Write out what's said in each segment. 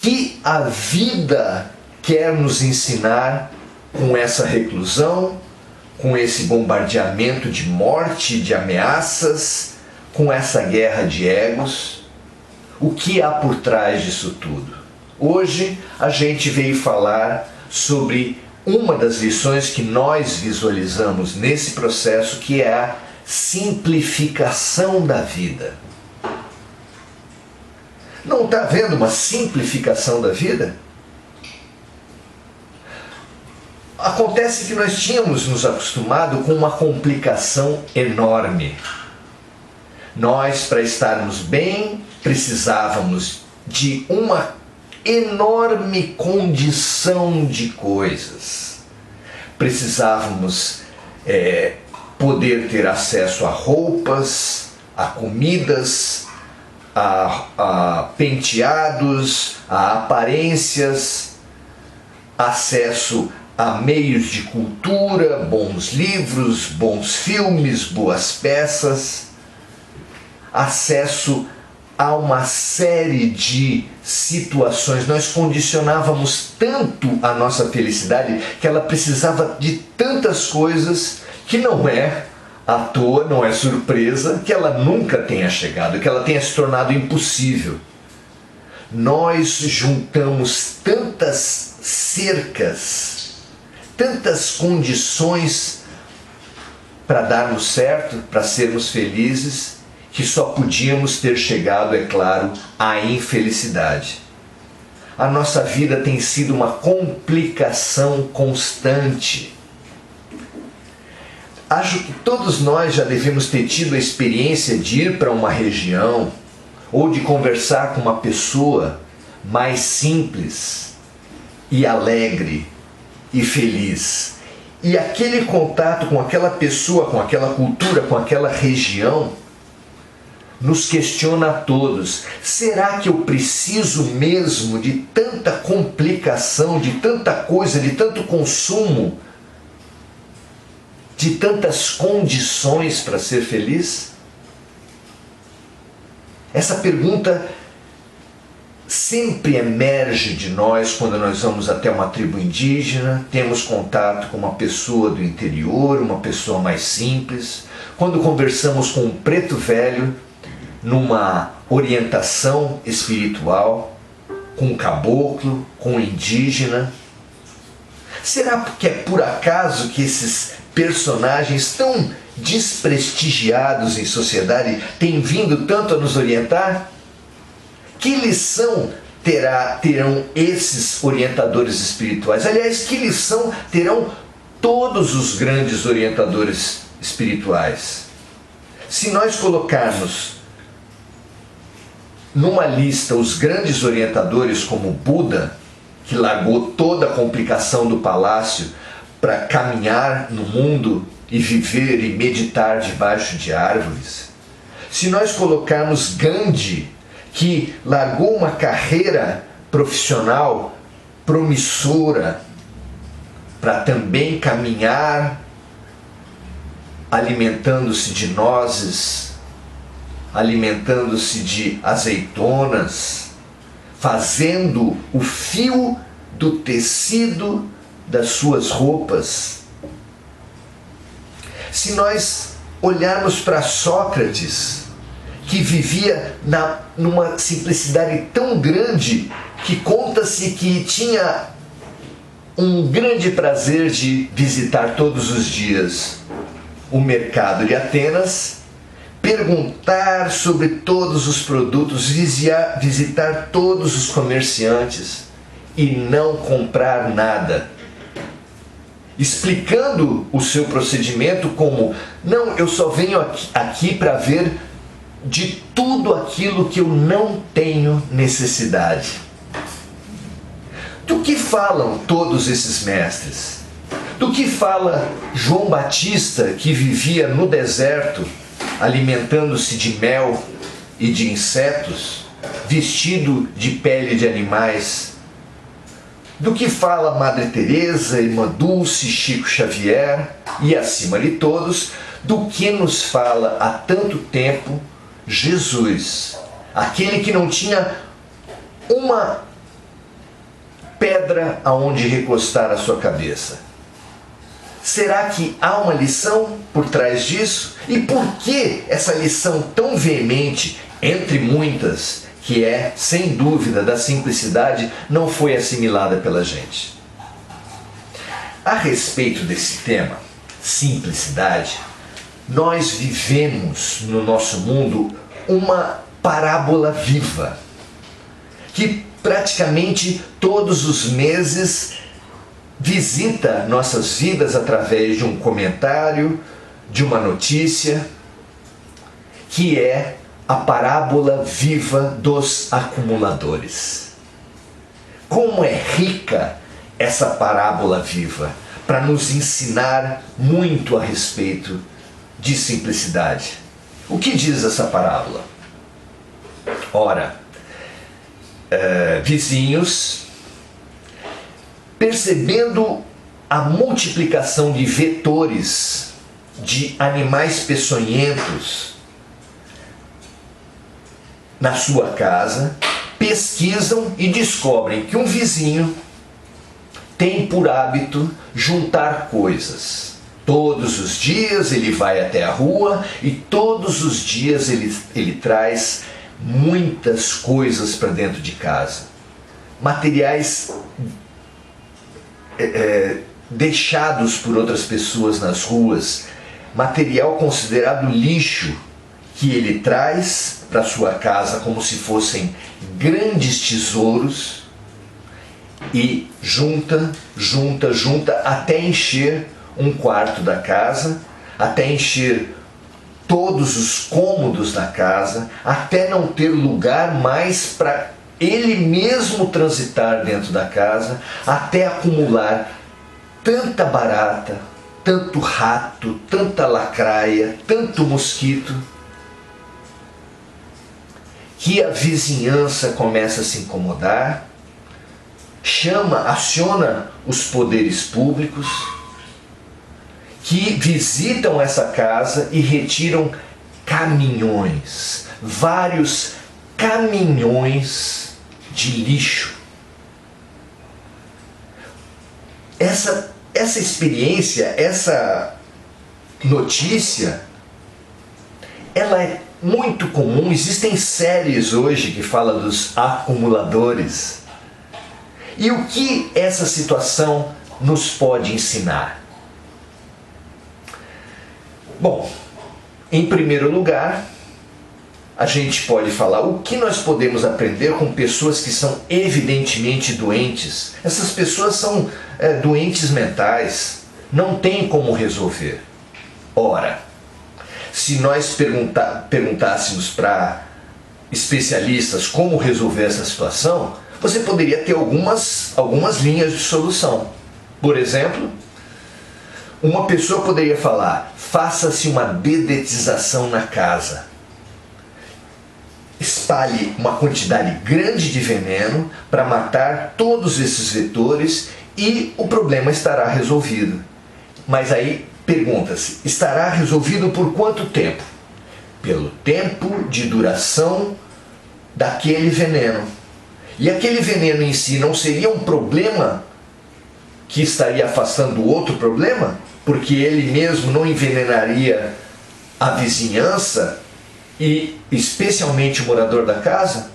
que a vida quer nos ensinar com essa reclusão, com esse bombardeamento de morte, de ameaças, com essa guerra de egos? O que há por trás disso tudo? Hoje a gente veio falar sobre uma das lições que nós visualizamos nesse processo, que é a simplificação da vida. Não está havendo uma simplificação da vida? Acontece que nós tínhamos nos acostumado com uma complicação enorme. Nós, para estarmos bem, precisávamos de uma enorme condição de coisas. Precisávamos poder ter acesso a roupas, a comidas, a penteados, a aparências, acesso a meios de cultura, bons livros, bons filmes, boas peças, acesso a uma série de situações. Nós condicionávamos tanto a nossa felicidade que ela precisava de tantas coisas que não é à toa, não é surpresa que ela nunca tenha chegado, que ela tenha se tornado impossível. Nós juntamos tantas cercas, tantas condições para darmos certo, para sermos felizes, que só podíamos ter chegado, é claro, à infelicidade. A nossa vida tem sido uma complicação constante. Acho que todos nós já devemos ter tido a experiência de ir para uma região ou de conversar com uma pessoa mais simples e alegre e feliz. E aquele contato com aquela pessoa, com aquela cultura, com aquela região, nos questiona a todos. Será que eu preciso mesmo de tanta complicação, de tanta coisa, de tanto consumo, de tantas condições para ser feliz? Essa pergunta sempre emerge de nós quando nós vamos até uma tribo indígena, temos contato com uma pessoa do interior, uma pessoa mais simples, quando conversamos com um preto velho numa orientação espiritual, com um caboclo, com um indígena. Será que é por acaso que esses personagens tão desprestigiados em sociedade têm vindo tanto a nos orientar? Que lição terão esses orientadores espirituais? Aliás, que lição terão todos os grandes orientadores espirituais? Se nós colocarmos numa lista os grandes orientadores como Buda, que largou toda a complicação do palácio para caminhar no mundo e viver e meditar debaixo de árvores. Se nós colocarmos Gandhi, que largou uma carreira profissional promissora para também caminhar alimentando-se de nozes, alimentando-se de azeitonas, fazendo o fio do tecido das suas roupas. Se nós olharmos para Sócrates, que vivia numa simplicidade tão grande que conta-se que tinha um grande prazer de visitar todos os dias o mercado de Atenas, perguntar sobre todos os produtos, visitar todos os comerciantes e não comprar nada, explicando o seu procedimento como: não, eu só venho aqui para ver de tudo aquilo que eu não tenho necessidade. Do que falam todos esses mestres? Do que fala João Batista, que vivia no deserto, alimentando-se de mel e de insetos, vestido de pele de animais? Do que fala Madre Teresa, Irmã Dulce, Chico Xavier e, acima de todos, do que nos fala há tanto tempo Jesus, aquele que não tinha uma pedra aonde recostar a sua cabeça. Será que há uma lição por trás disso? E por que essa lição tão veemente, entre muitas, que é, sem dúvida, da simplicidade, não foi assimilada pela gente? A respeito desse tema, simplicidade, nós vivemos no nosso mundo uma parábola viva, que praticamente todos os meses visita nossas vidas através de um comentário, de uma notícia, que é a parábola viva dos acumuladores. Como é rica essa parábola viva para nos ensinar muito a respeito de simplicidade. O que diz essa parábola? Ora, vizinhos, percebendo a multiplicação de vetores de animais peçonhentos na sua casa, pesquisam e descobrem que um vizinho tem por hábito juntar coisas. Todos os dias ele vai até a rua e todos os dias ele traz muitas coisas para dentro de casa. Materiais deixados por outras pessoas nas ruas, material considerado lixo, que ele traz para sua casa como se fossem grandes tesouros e junta até encher um quarto da casa, até encher todos os cômodos da casa, até não ter lugar mais para ele mesmo transitar dentro da casa, até acumular tanta barata, tanto rato, tanta lacraia, tanto mosquito, que a vizinhança começa a se incomodar, aciona os poderes públicos, que visitam essa casa e retiram caminhões, vários caminhões de lixo. Essa experiência, essa notícia, ela é muito comum. Existem séries hoje que falam dos acumuladores. E o que essa situação nos pode ensinar? Bom, em primeiro lugar, a gente pode falar o que nós podemos aprender com pessoas que são evidentemente doentes. Essas pessoas são doentes mentais, não tem como resolver. Ora, se nós perguntássemos para especialistas como resolver essa situação, você poderia ter algumas linhas de solução. Por exemplo, uma pessoa poderia falar: faça-se uma dedetização na casa. Espalhe uma quantidade grande de veneno para matar todos esses vetores e o problema estará resolvido. Mas aí pergunta-se, estará resolvido por quanto tempo? Pelo tempo de duração daquele veneno. E aquele veneno em si não seria um problema que estaria afastando outro problema? Porque ele mesmo não envenenaria a vizinhança e especialmente o morador da casa?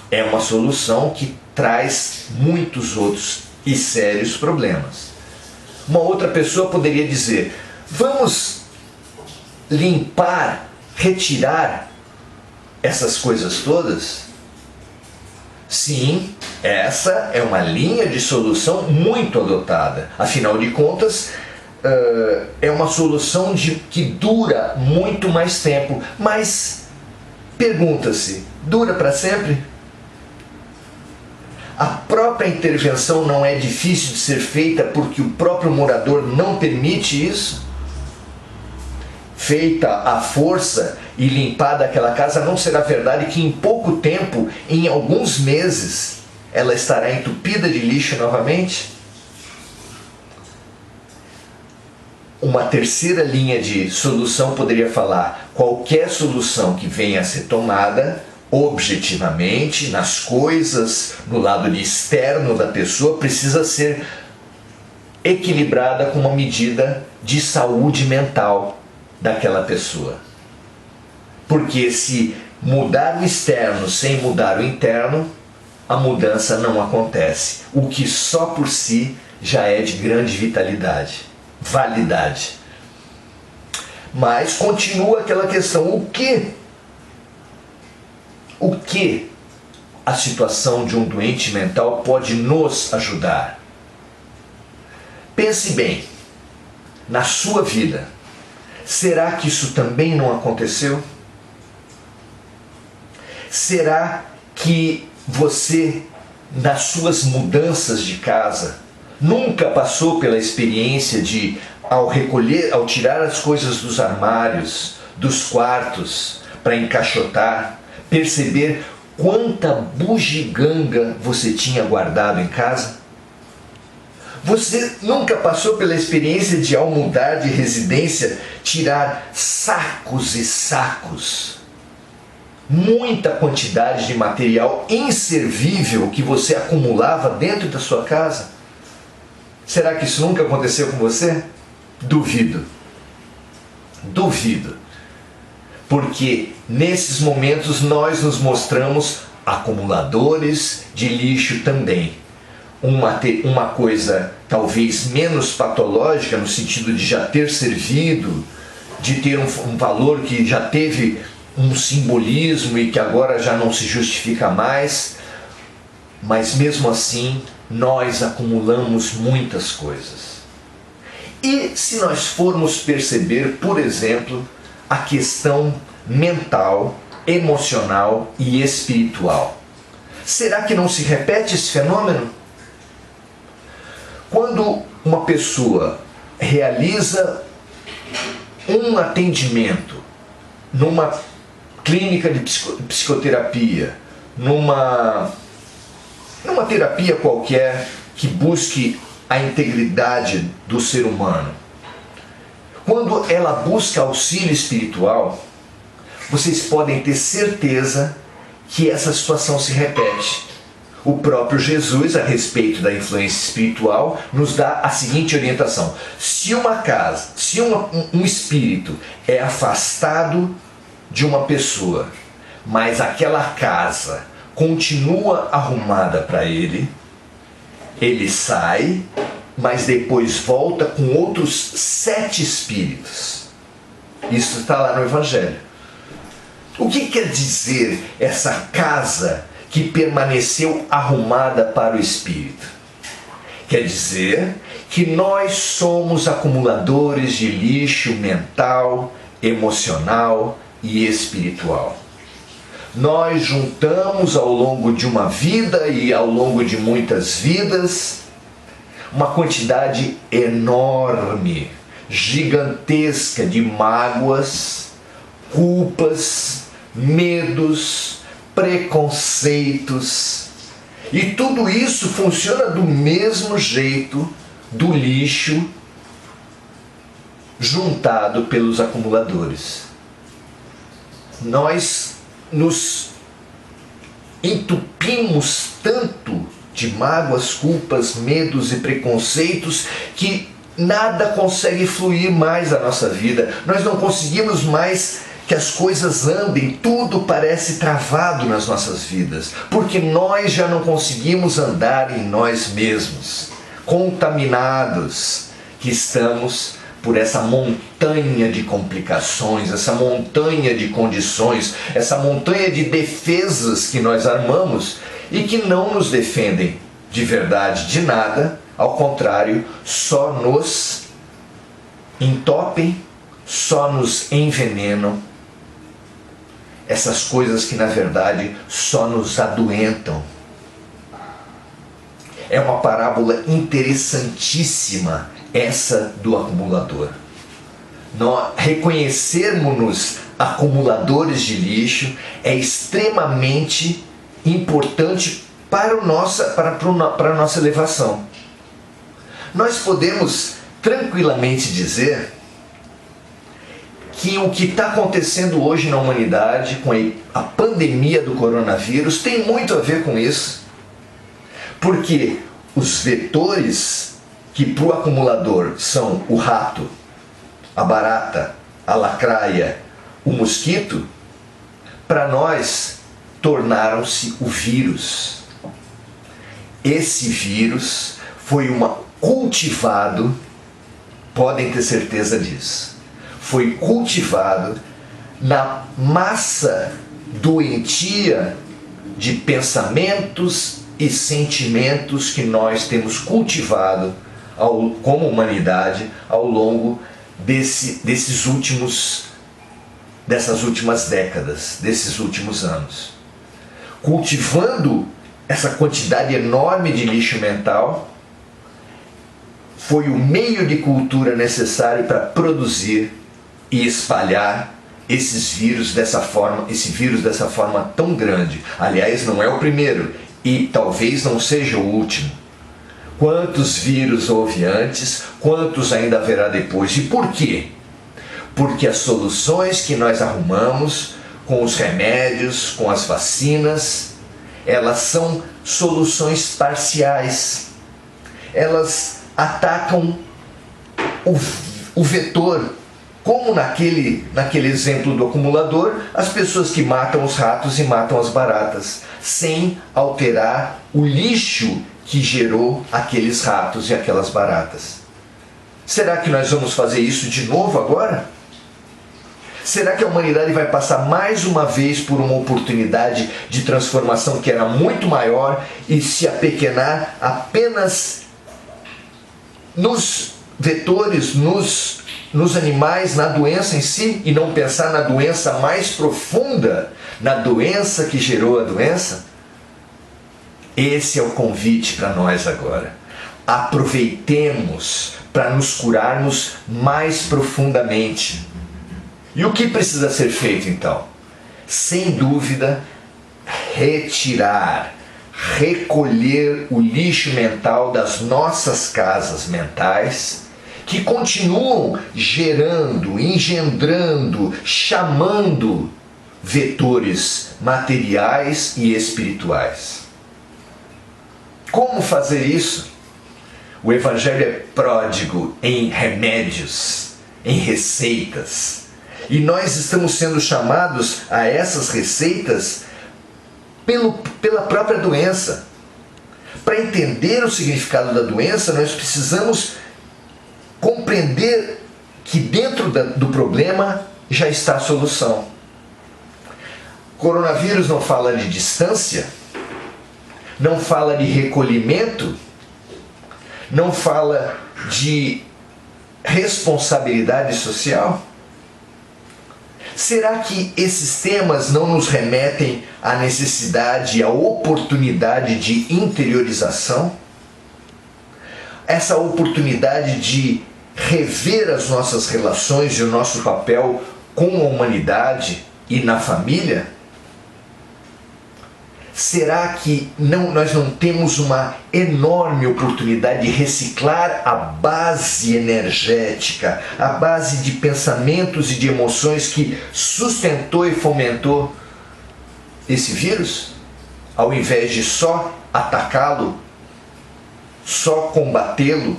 É uma solução que traz muitos outros e sérios problemas. Uma outra pessoa poderia dizer: vamos limpar, retirar essas coisas todas? Sim, essa é uma linha de solução muito adotada. Afinal de contas, é uma solução que dura muito mais tempo. Mas pergunta-se, dura para sempre? A própria intervenção não é difícil de ser feita porque o próprio morador não permite isso? Feita à força e limpada aquela casa, não será verdade que em pouco tempo, em alguns meses, ela estará entupida de lixo novamente? Uma terceira linha de solução poderia falar: qualquer solução que venha a ser tomada objetivamente, nas coisas, no lado externo da pessoa, precisa ser equilibrada com uma medida de saúde mental daquela pessoa. Porque se mudar o externo sem mudar o interno, a mudança não acontece. O que só por si já é de grande vitalidade, validade. Mas continua aquela questão, o que a situação de um doente mental pode nos ajudar? Pense bem, na sua vida, será que isso também não aconteceu? Será que você, nas suas mudanças de casa, nunca passou pela experiência de, ao tirar as coisas dos armários, dos quartos, para encaixotar, perceber quanta bugiganga você tinha guardado em casa? Você nunca passou pela experiência de, ao mudar de residência, tirar sacos e sacos, muita quantidade de material inservível que você acumulava dentro da sua casa? Será que isso nunca aconteceu com você? Duvido. Duvido. Porque nesses momentos nós nos mostramos acumuladores de lixo também. Uma coisa talvez menos patológica, no sentido de já ter servido, de ter um valor que já teve um simbolismo e que agora já não se justifica mais, mas mesmo assim nós acumulamos muitas coisas. E se nós formos perceber, por exemplo, a questão mental, emocional e espiritual, será que não se repete esse fenômeno? Quando uma pessoa realiza um atendimento numa clínica de psicoterapia, numa terapia qualquer que busque a integridade do ser humano, quando ela busca auxílio espiritual, vocês podem ter certeza que essa situação se repete. O próprio Jesus, a respeito da influência espiritual, nos dá a seguinte orientação: se uma casa, se um espírito é afastado de uma pessoa, mas aquela casa continua arrumada para ele, ele sai, mas depois volta com outros 7 espíritos. Isso está lá no Evangelho. O que quer dizer essa casa que permaneceu arrumada para o espírito? Quer dizer que nós somos acumuladores de lixo mental, emocional e espiritual. Nós juntamos ao longo de uma vida e ao longo de muitas vidas uma quantidade enorme, gigantesca de mágoas, culpas, medos, preconceitos. E tudo isso funciona do mesmo jeito do lixo juntado pelos acumuladores. Nós nos entupimos tanto de mágoas, culpas, medos e preconceitos que nada consegue fluir mais na nossa vida. Nós não conseguimos mais que as coisas andem, tudo parece travado nas nossas vidas, porque nós já não conseguimos andar em nós mesmos, contaminados que estamos por essa montanha de complicações, essa montanha de condições, essa montanha de defesas que nós armamos e que não nos defendem de verdade de nada, ao contrário, só nos entopem, só nos envenenam. Essas coisas que na verdade só nos adoentam. É uma parábola interessantíssima essa do acumulador. Nós reconhecermos-nos acumuladores de lixo é extremamente importante para a nossa elevação. Nós podemos tranquilamente dizer que o que está acontecendo hoje na humanidade com a pandemia do coronavírus tem muito a ver com isso. Porque os vetores que para o acumulador são o rato, a barata, a lacraia, o mosquito, para nós tornaram-se o vírus. Esse vírus foi cultivado, podem ter certeza disso, foi cultivado na massa doentia de pensamentos e sentimentos que nós temos cultivado como humanidade ao longo dessas últimas décadas, desses últimos anos. Cultivando essa quantidade enorme de lixo mental, foi o meio de cultura necessário para produzir e espalhar esse vírus dessa forma tão grande. Aliás, não é o primeiro e talvez não seja o último. Quantos vírus houve antes, quantos ainda haverá depois? E por quê? Porque as soluções que nós arrumamos com os remédios, com as vacinas, elas são soluções parciais. Elas atacam o vetor, como naquele exemplo do acumulador, as pessoas que matam os ratos e matam as baratas, sem alterar o lixo que gerou aqueles ratos e aquelas baratas. Será que nós vamos fazer isso de novo agora? Será que a humanidade vai passar mais uma vez por uma oportunidade de transformação que era muito maior e se apequenar apenas nos vetores, nos animais, na doença em si, e não pensar na doença mais profunda, na doença que gerou a doença? Esse é o convite para nós agora. Aproveitemos para nos curarmos mais profundamente. E o que precisa ser feito então? Sem dúvida, recolher o lixo mental das nossas casas mentais, que continuam gerando, engendrando, chamando vetores materiais e espirituais. Como fazer isso? O Evangelho é pródigo em remédios, em receitas. E nós estamos sendo chamados a essas receitas pela própria doença. Para entender o significado da doença, nós precisamos compreender que dentro do problema já está a solução. Coronavírus não fala de distância, não fala de recolhimento, não fala de responsabilidade social. Será que esses temas não nos remetem à necessidade, à oportunidade de interiorização? Essa oportunidade de rever as nossas relações e o nosso papel com a humanidade e na família? Será que nós não temos uma enorme oportunidade de reciclar a base energética, a base de pensamentos e de emoções que sustentou e fomentou esse vírus? Ao invés de só atacá-lo, só combatê-lo?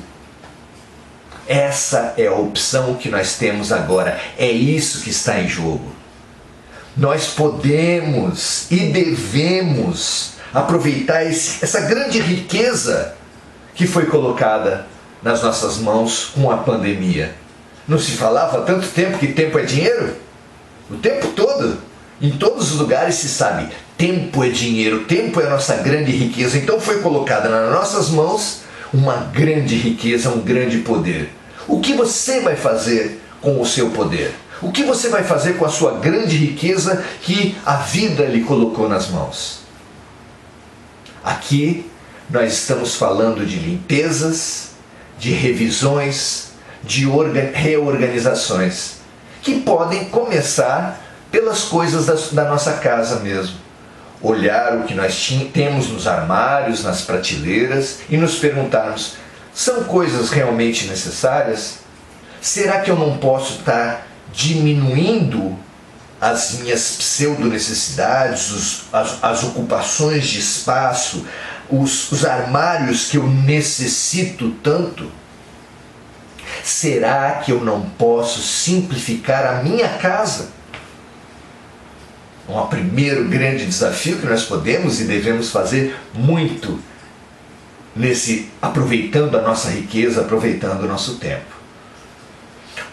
Essa é a opção que nós temos agora. É isso que está em jogo. Nós podemos e devemos aproveitar essa grande riqueza que foi colocada nas nossas mãos com a pandemia. Não se falava há tanto tempo que tempo é dinheiro? O tempo todo, em todos os lugares se sabe, tempo é dinheiro, tempo é a nossa grande riqueza. Então foi colocada nas nossas mãos uma grande riqueza, um grande poder. O que você vai fazer com o seu poder? O que você vai fazer com a sua grande riqueza que a vida lhe colocou nas mãos? Aqui nós estamos falando de limpezas, de revisões, de reorganizações, que podem começar pelas coisas da nossa casa mesmo. Olhar o que nós temos nos armários, nas prateleiras e nos perguntarmos, são coisas realmente necessárias? Será que eu não posso estar diminuindo as minhas pseudo-necessidades, as ocupações de espaço, os armários que eu necessito tanto? Será que eu não posso simplificar a minha casa? Um primeiro grande desafio que nós podemos e devemos fazer muito aproveitando a nossa riqueza, aproveitando o nosso tempo.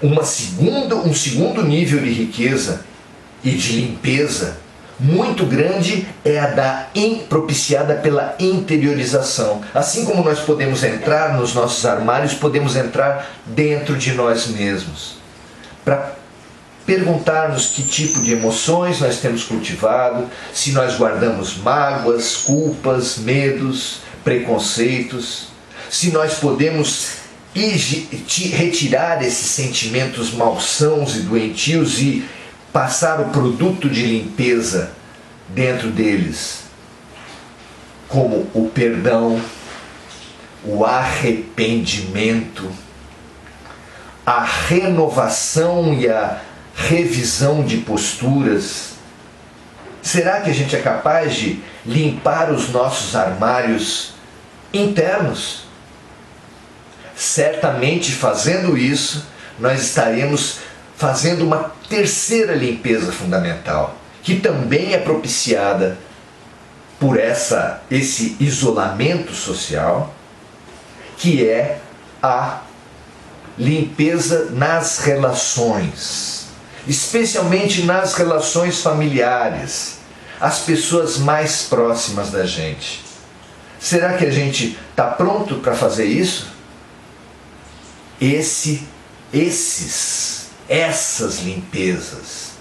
Um segundo nível de riqueza e de limpeza muito grande é a propiciada pela interiorização. Assim como nós podemos entrar nos nossos armários, podemos entrar dentro de nós mesmos, para perguntarmos que tipo de emoções nós temos cultivado, se nós guardamos mágoas, culpas, medos, preconceitos, se nós podemos retirar esses sentimentos malsãos e doentios e passar o produto de limpeza dentro deles, como o perdão, o arrependimento, a renovação e a revisão de posturas. Será que a gente é capaz de limpar os nossos armários internos? Certamente, fazendo isso, nós estaremos fazendo uma terceira limpeza fundamental, que também é propiciada por esse isolamento social, que é a limpeza nas relações, especialmente nas relações familiares, as pessoas mais próximas da gente. Será que a gente está pronto para fazer isso? Essas limpezas,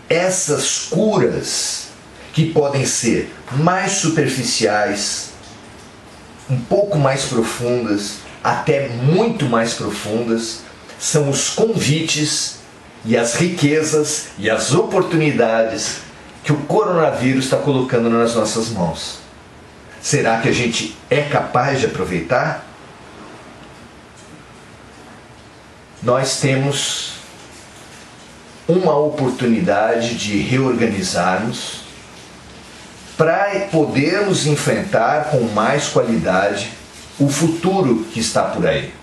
essas curas que podem ser mais superficiais, um pouco mais profundas, até muito mais profundas, são os convites e as riquezas e as oportunidades que o coronavírus está colocando nas nossas mãos. Será que a gente é capaz de aproveitar? Nós temos uma oportunidade de reorganizarmos para podermos enfrentar com mais qualidade o futuro que está por aí,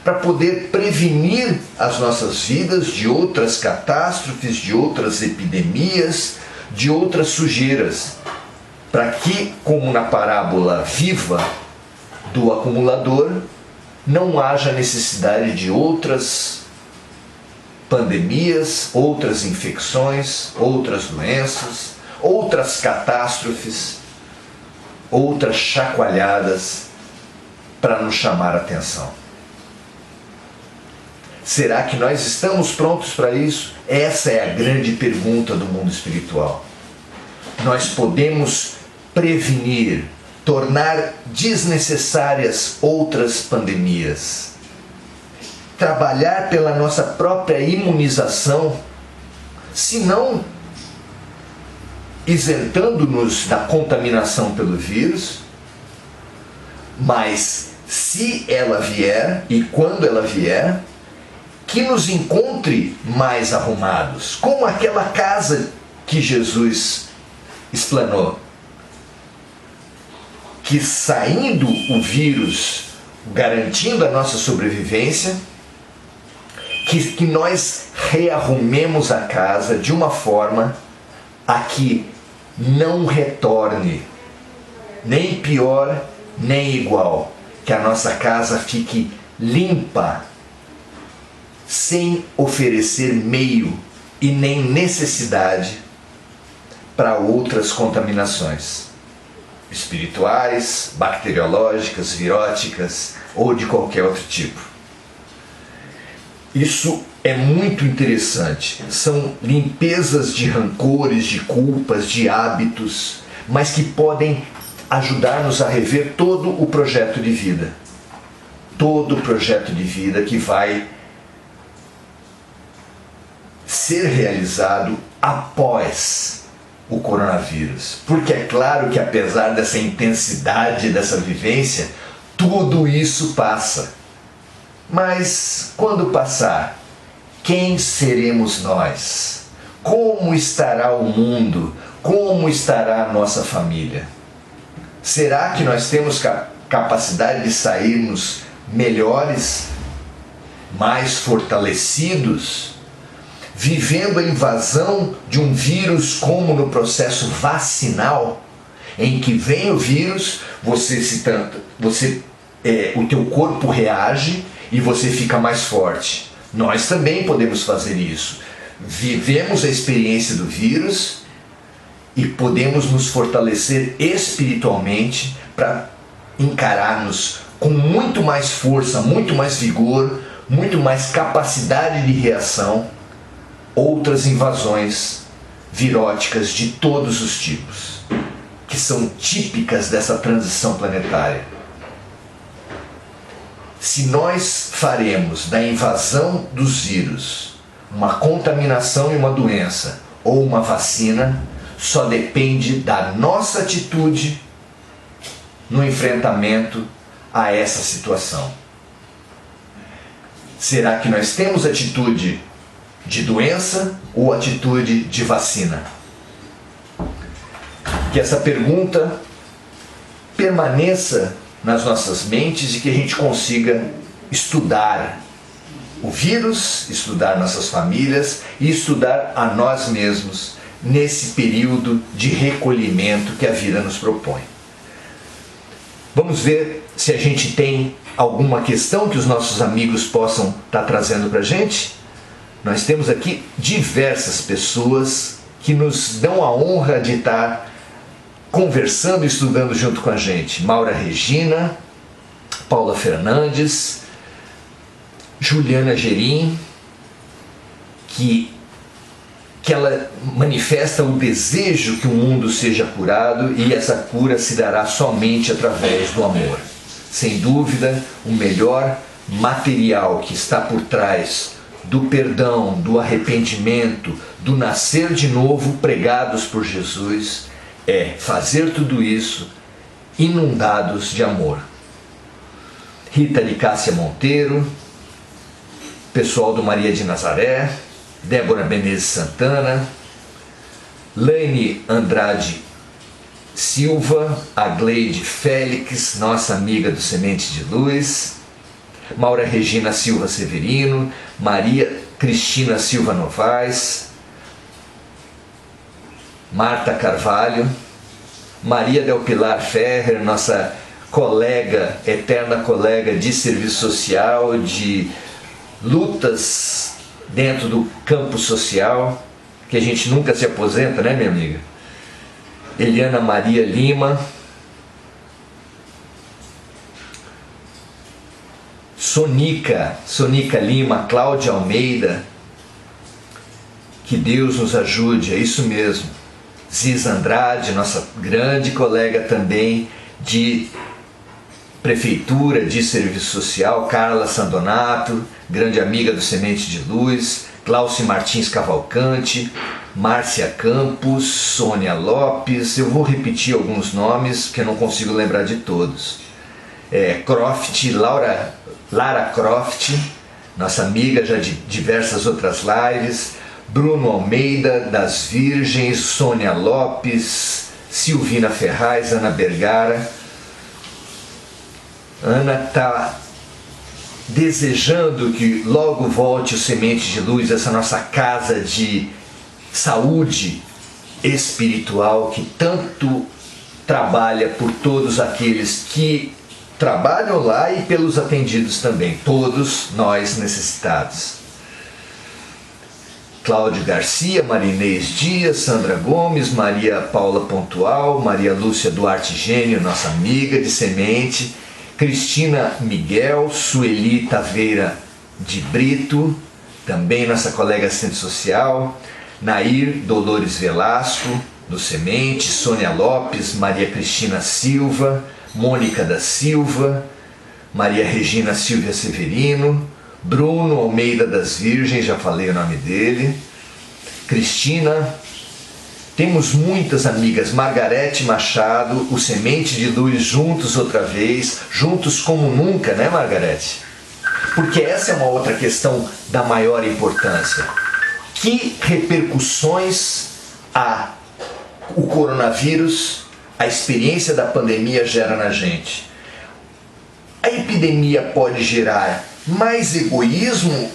para poder prevenir as nossas vidas de outras catástrofes, de outras epidemias, de outras sujeiras, para que, como na parábola viva do acumulador, não haja necessidade de outras pandemias, outras infecções, outras doenças, outras catástrofes, outras chacoalhadas para nos chamar a atenção. Será que nós estamos prontos para isso? Essa é a grande pergunta do mundo espiritual. Nós podemos prevenir, tornar desnecessárias outras pandemias, trabalhar pela nossa própria imunização, se não isentando-nos da contaminação pelo vírus, mas se ela vier e quando ela vier, que nos encontre mais arrumados, como aquela casa que Jesus explanou, que saindo o vírus, garantindo a nossa sobrevivência, que nós rearrumemos a casa de uma forma a que não retorne nem pior nem igual, que a nossa casa fique limpa, sem oferecer meio e nem necessidade para outras contaminações espirituais, bacteriológicas, viróticas ou de qualquer outro tipo. Isso é muito interessante. São limpezas de rancores, de culpas, de hábitos, mas que podem ajudar-nos a rever todo o projeto de vida. Todo o projeto de vida que vai ser realizado após o coronavírus. Porque é claro que apesar dessa intensidade dessa vivência, tudo isso passa. Mas quando passar, quem seremos nós? Como estará o mundo? Como estará a nossa família? Será que nós temos capacidade de sairmos melhores, mais fortalecidos, vivendo a invasão de um vírus como no processo vacinal, em que vem o vírus, o teu corpo reage e você fica mais forte. Nós também podemos fazer isso. Vivemos a experiência do vírus e podemos nos fortalecer espiritualmente para encararmos com muito mais força, muito mais vigor, muito mais capacidade de reação outras invasões viróticas de todos os tipos, que são típicas dessa transição planetária. Se nós faremos da invasão dos vírus uma contaminação e uma doença ou uma vacina, só depende da nossa atitude no enfrentamento a essa situação. Será que nós temos atitude de doença ou atitude de vacina? Que essa pergunta permaneça nas nossas mentes e que a gente consiga estudar o vírus, estudar nossas famílias e estudar a nós mesmos nesse período de recolhimento que a vida nos propõe. Vamos ver se a gente tem alguma questão que os nossos amigos possam estar trazendo para a gente. Nós temos aqui diversas pessoas que nos dão a honra de estar conversando e estudando junto com a gente. Maura Regina, Paula Fernandes, Juliana Gerim, que ela manifesta o desejo que o mundo seja curado e essa cura se dará somente através do amor. Sem dúvida, o melhor material que está por trás do perdão, do arrependimento, do nascer de novo pregados por Jesus é fazer tudo isso inundados de amor. Rita de Cássia Monteiro, pessoal do Maria de Nazaré, Débora Menezes Santana, Laine Andrade Silva, Agleide Félix, nossa amiga do Semente de Luz, Maura Regina Silva Severino, Maria Cristina Silva Novaes, Marta Carvalho, Maria Del Pilar Ferrer, nossa colega, eterna colega de serviço social, de lutas dentro do campo social, que a gente nunca se aposenta, né, minha amiga? Eliana Maria Lima, Sonica Lima, Cláudia Almeida, que Deus nos ajude, é isso mesmo. Ziza Andrade, nossa grande colega também de Prefeitura, de Serviço Social, Carla Sandonato, grande amiga do Semente de Luz, Glaucio Martins Cavalcante, Márcia Campos, Sônia Lopes, eu vou repetir alguns nomes que eu não consigo lembrar de todos. Croft, Lara Croft, nossa amiga já de diversas outras lives, Bruno Almeida, das Virgens, Sônia Lopes, Silvina Ferraz, Ana Bergara. Ana está desejando que logo volte o Semente de Luz, essa nossa casa de saúde espiritual que tanto trabalha por todos aqueles que trabalham lá e pelos atendidos também, todos nós necessitados. Cláudio Garcia, Marinês Dias, Sandra Gomes, Maria Paula Pontual, Maria Lúcia Duarte Gênio, nossa amiga de Semente, Cristina Miguel, Sueli Taveira de Brito, também nossa colega assistente social, Nair Dolores Velasco, do Semente, Sônia Lopes, Maria Cristina Silva, Mônica da Silva, Maria Regina Silvia Severino, Bruno Almeida das Virgens, já falei o nome dele, Cristina, temos muitas amigas, Margarete Machado, o Semente de Luz juntos outra vez, juntos como nunca, né, Margarete? porque essa é uma outra questão da maior importância. Que repercussões o coronavírus, a experiência da pandemia gera na gente? A epidemia pode gerar mais egoísmo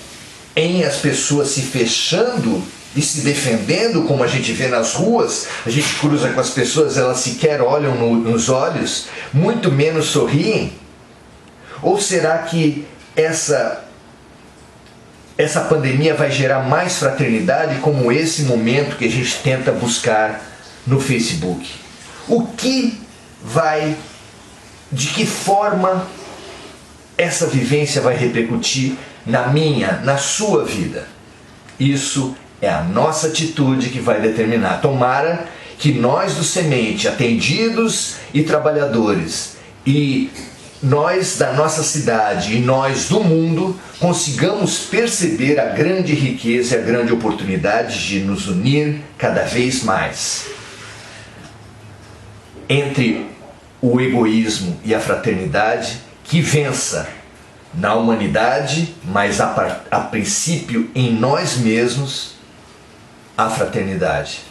em as pessoas se fechando e se defendendo, como a gente vê nas ruas, a gente cruza com as pessoas, elas sequer olham nos olhos, muito menos sorriem? Ou será que essa pandemia vai gerar mais fraternidade, como esse momento que a gente tenta buscar no Facebook? De que forma essa vivência vai repercutir na minha, na sua vida? Isso é a nossa atitude que vai determinar. Tomara que nós do Semente, atendidos e trabalhadores, e nós da nossa cidade e nós do mundo, consigamos perceber a grande riqueza e a grande oportunidade de nos unir cada vez mais entre o egoísmo e a fraternidade, que vença na humanidade, mas a princípio em nós mesmos, a fraternidade.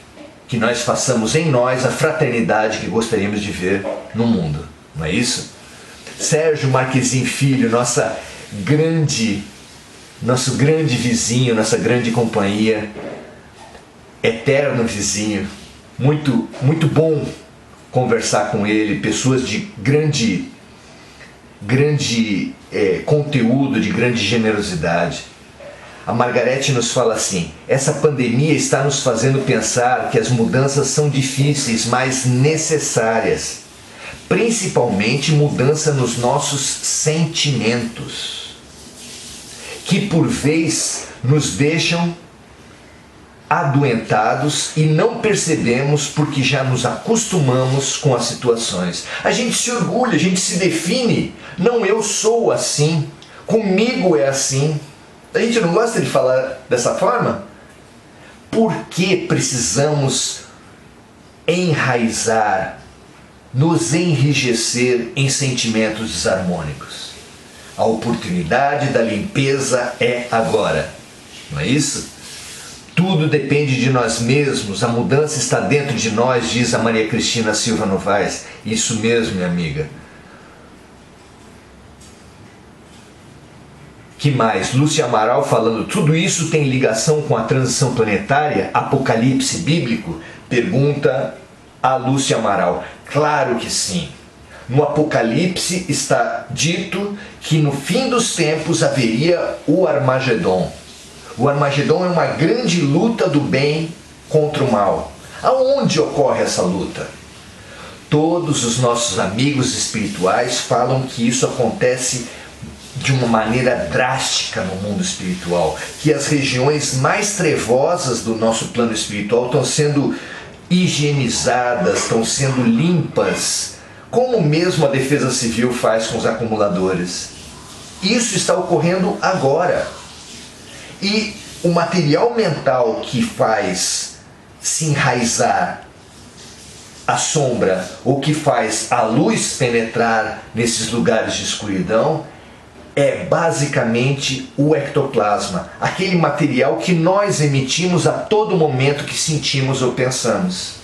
Que nós façamos em nós a fraternidade que gostaríamos de ver no mundo. Não é isso? Sérgio Marquezin Filho, nosso grande vizinho, nossa grande companhia, eterno vizinho, muito, muito bom conversar com ele, pessoas de grande conteúdo, de grande generosidade. A Margarete nos fala assim: essa pandemia está nos fazendo pensar que as mudanças são difíceis, mas necessárias. Principalmente mudança nos nossos sentimentos, que por vez nos deixam adoentados e não percebemos porque já nos acostumamos com as situações. A gente se orgulha, a gente se define. Não, eu sou assim, comigo é assim. A gente não gosta de falar dessa forma? Por que precisamos enraizar, nos enrijecer em sentimentos desarmônicos? A oportunidade da limpeza é agora, não é isso? Tudo depende de nós mesmos, a mudança está dentro de nós, diz a Maria Cristina Silva Novaes. Isso mesmo, minha amiga. Que mais? Lúcia Amaral falando: tudo isso tem ligação com a transição planetária, apocalipse bíblico? Pergunta a Lúcia Amaral. Claro que sim. No Apocalipse está dito que no fim dos tempos haveria o Armagedon. O Armagedon é uma grande luta do bem contra o mal. Aonde ocorre essa luta? Todos os nossos amigos espirituais falam que isso acontece de uma maneira drástica no mundo espiritual, que as regiões mais trevosas do nosso plano espiritual estão sendo higienizadas, estão sendo limpas, como mesmo a Defesa Civil faz com os acumuladores. Isso está ocorrendo agora. E o material mental que faz se enraizar a sombra, ou que faz a luz penetrar nesses lugares de escuridão, é basicamente o ectoplasma, aquele material que nós emitimos a todo momento que sentimos ou pensamos.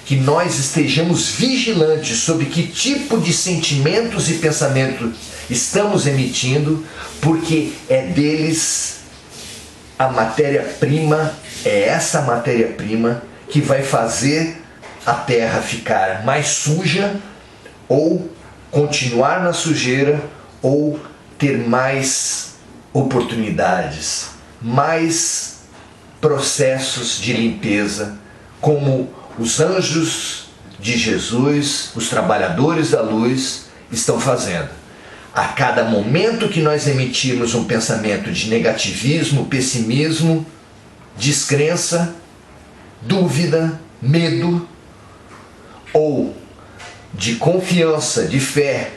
Que nós estejamos vigilantes sobre que tipo de sentimentos e pensamentos estamos emitindo, porque é deles a matéria-prima, é essa matéria-prima que vai fazer a terra ficar mais suja, ou continuar na sujeira, ou ter mais oportunidades, mais processos de limpeza, como os anjos de Jesus, os trabalhadores da luz, estão fazendo. A cada momento que nós emitirmos um pensamento de negativismo, pessimismo, descrença, dúvida, medo, ou de confiança, de fé,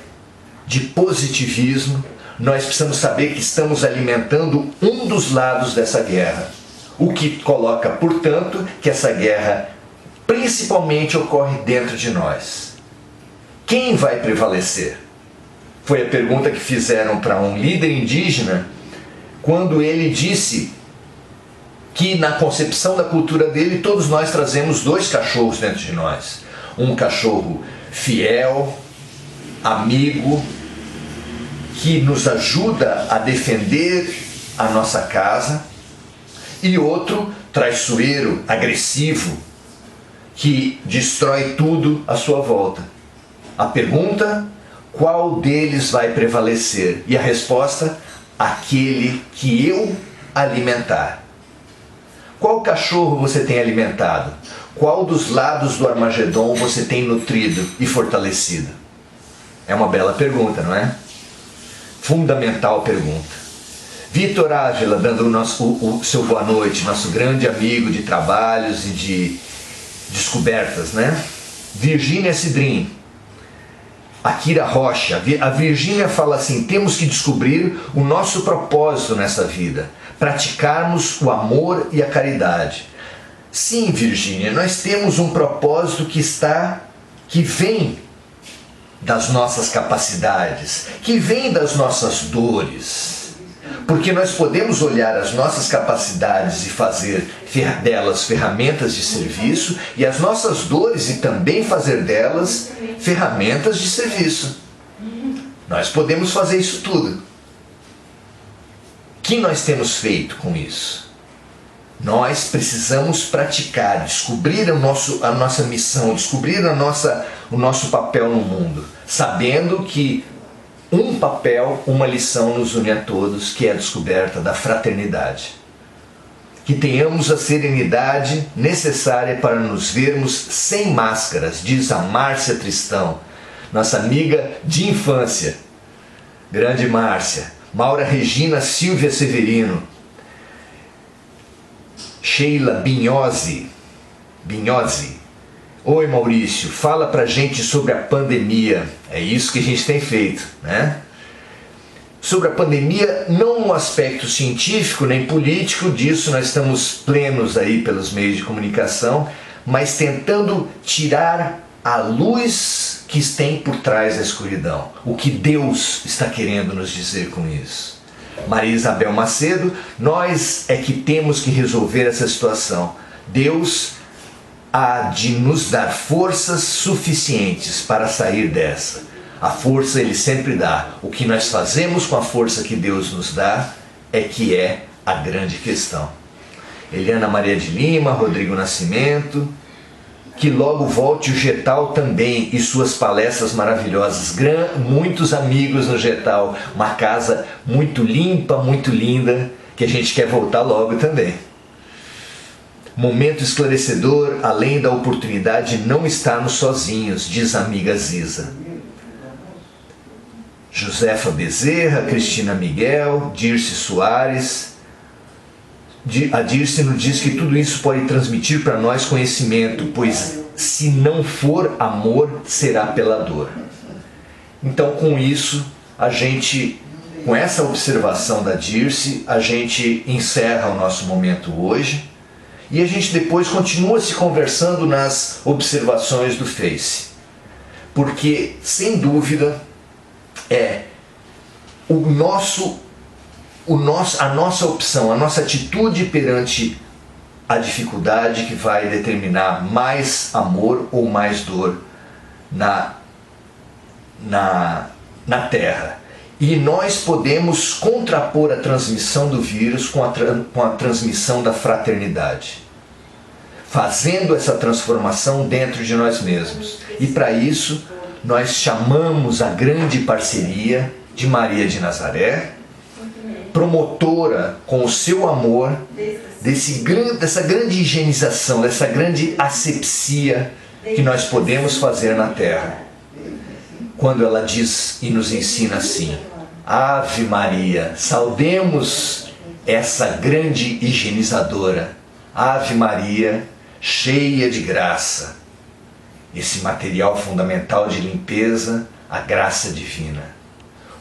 de positivismo, nós precisamos saber que estamos alimentando um dos lados dessa guerra. O que coloca, portanto, que essa guerra principalmente ocorre dentro de nós. Quem vai prevalecer? Foi a pergunta que fizeram para um líder indígena quando ele disse que na concepção da cultura dele todos nós trazemos 2 cachorros dentro de nós. Um cachorro fiel, amigo, que nos ajuda a defender a nossa casa, e outro traiçoeiro, agressivo, que destrói tudo à sua volta. A pergunta: qual deles vai prevalecer? E a resposta: aquele que eu alimentar. Qual cachorro você tem alimentado? Qual dos lados do Armagedon você tem nutrido e fortalecido? É uma bela pergunta, não é? Fundamental pergunta. Vitor Ávila, dando o seu boa noite, nosso grande amigo de trabalhos e de descobertas, né? Virgínia Cidrim, Akira Rocha. A Virgínia fala assim: temos que descobrir o nosso propósito nessa vida, praticarmos o amor e a caridade. Sim, Virgínia, nós temos um propósito que vem das nossas capacidades, que vem das nossas dores. Porque nós podemos olhar as nossas capacidades e fazer delas ferramentas de serviço, e as nossas dores e também fazer delas ferramentas de serviço. Nós podemos fazer isso tudo. O que nós temos feito com isso? Nós precisamos praticar, descobrir a nossa missão, descobrir o nosso papel no mundo, sabendo que um papel, uma lição nos une a todos, que é a descoberta da fraternidade. Que tenhamos a serenidade necessária para nos vermos sem máscaras, diz a Márcia Tristão, nossa amiga de infância. Grande Márcia. Maura Regina Silvia Severino. Sheila Binhose. Oi, Maurício, fala pra gente sobre a pandemia. É isso que a gente tem feito, né? Sobre a pandemia, não no aspecto científico nem político, disso nós estamos plenos aí pelos meios de comunicação, mas tentando tirar a luz que tem por trás da escuridão. O que Deus está querendo nos dizer com isso. Maria Isabel Macedo, nós é que temos que resolver essa situação. Deus há de nos dar forças suficientes para sair dessa. A força Ele sempre dá. O que nós fazemos com a força que Deus nos dá é a grande questão. Eliana Maria de Lima, Rodrigo Nascimento, que logo volte o Getal também e suas palestras maravilhosas. Muitos amigos no Getal, uma casa muito limpa, muito linda, que a gente quer voltar logo também. Momento esclarecedor, além da oportunidade de não estarmos sozinhos, diz a amiga Ziza. Josefa Bezerra, Cristina Miguel, Dirce Soares. A Dirce nos diz que tudo isso pode transmitir para nós conhecimento, pois se não for amor, será pela dor. Então, com isso, com essa observação da Dirce, a gente encerra o nosso momento hoje. E a gente depois continua se conversando nas observações do Face. Porque, sem dúvida, a nossa opção, a nossa atitude perante a dificuldade que vai determinar mais amor ou mais dor na Terra. E nós podemos contrapor a transmissão do vírus com a transmissão da fraternidade, fazendo essa transformação dentro de nós mesmos. E para isso, nós chamamos a grande parceria de Maria de Nazaré, promotora com o seu amor dessa grande higienização, dessa grande asepsia que nós podemos fazer na Terra. Quando ela diz e nos ensina assim: Ave Maria, saudemos essa grande higienizadora. Ave Maria, cheia de graça. Esse material fundamental de limpeza, a graça divina.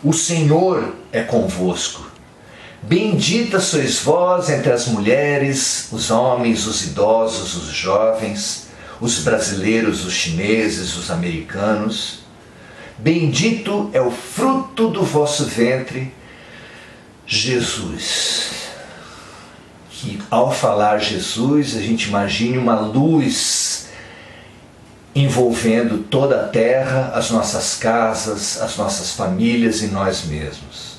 O Senhor é convosco. Bendita sois vós entre as mulheres, os homens, os idosos, os jovens, os brasileiros, os chineses, os americanos. Bendito é o fruto do vosso ventre, Jesus. Que ao falar Jesus, a gente imagine uma luz envolvendo toda a terra, as nossas casas, as nossas famílias e nós mesmos.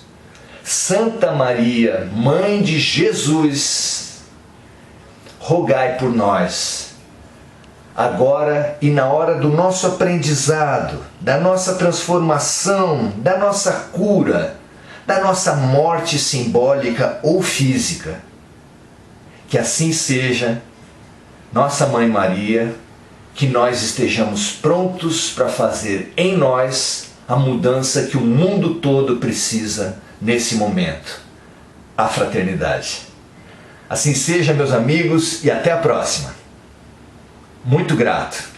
Santa Maria, Mãe de Jesus, rogai por nós, agora e na hora do nosso aprendizado, da nossa transformação, da nossa cura, da nossa morte simbólica ou física. Que assim seja, nossa Mãe Maria, que nós estejamos prontos para fazer em nós a mudança que o mundo todo precisa nesse momento, a fraternidade. Assim seja, meus amigos, e até a próxima. Muito grato.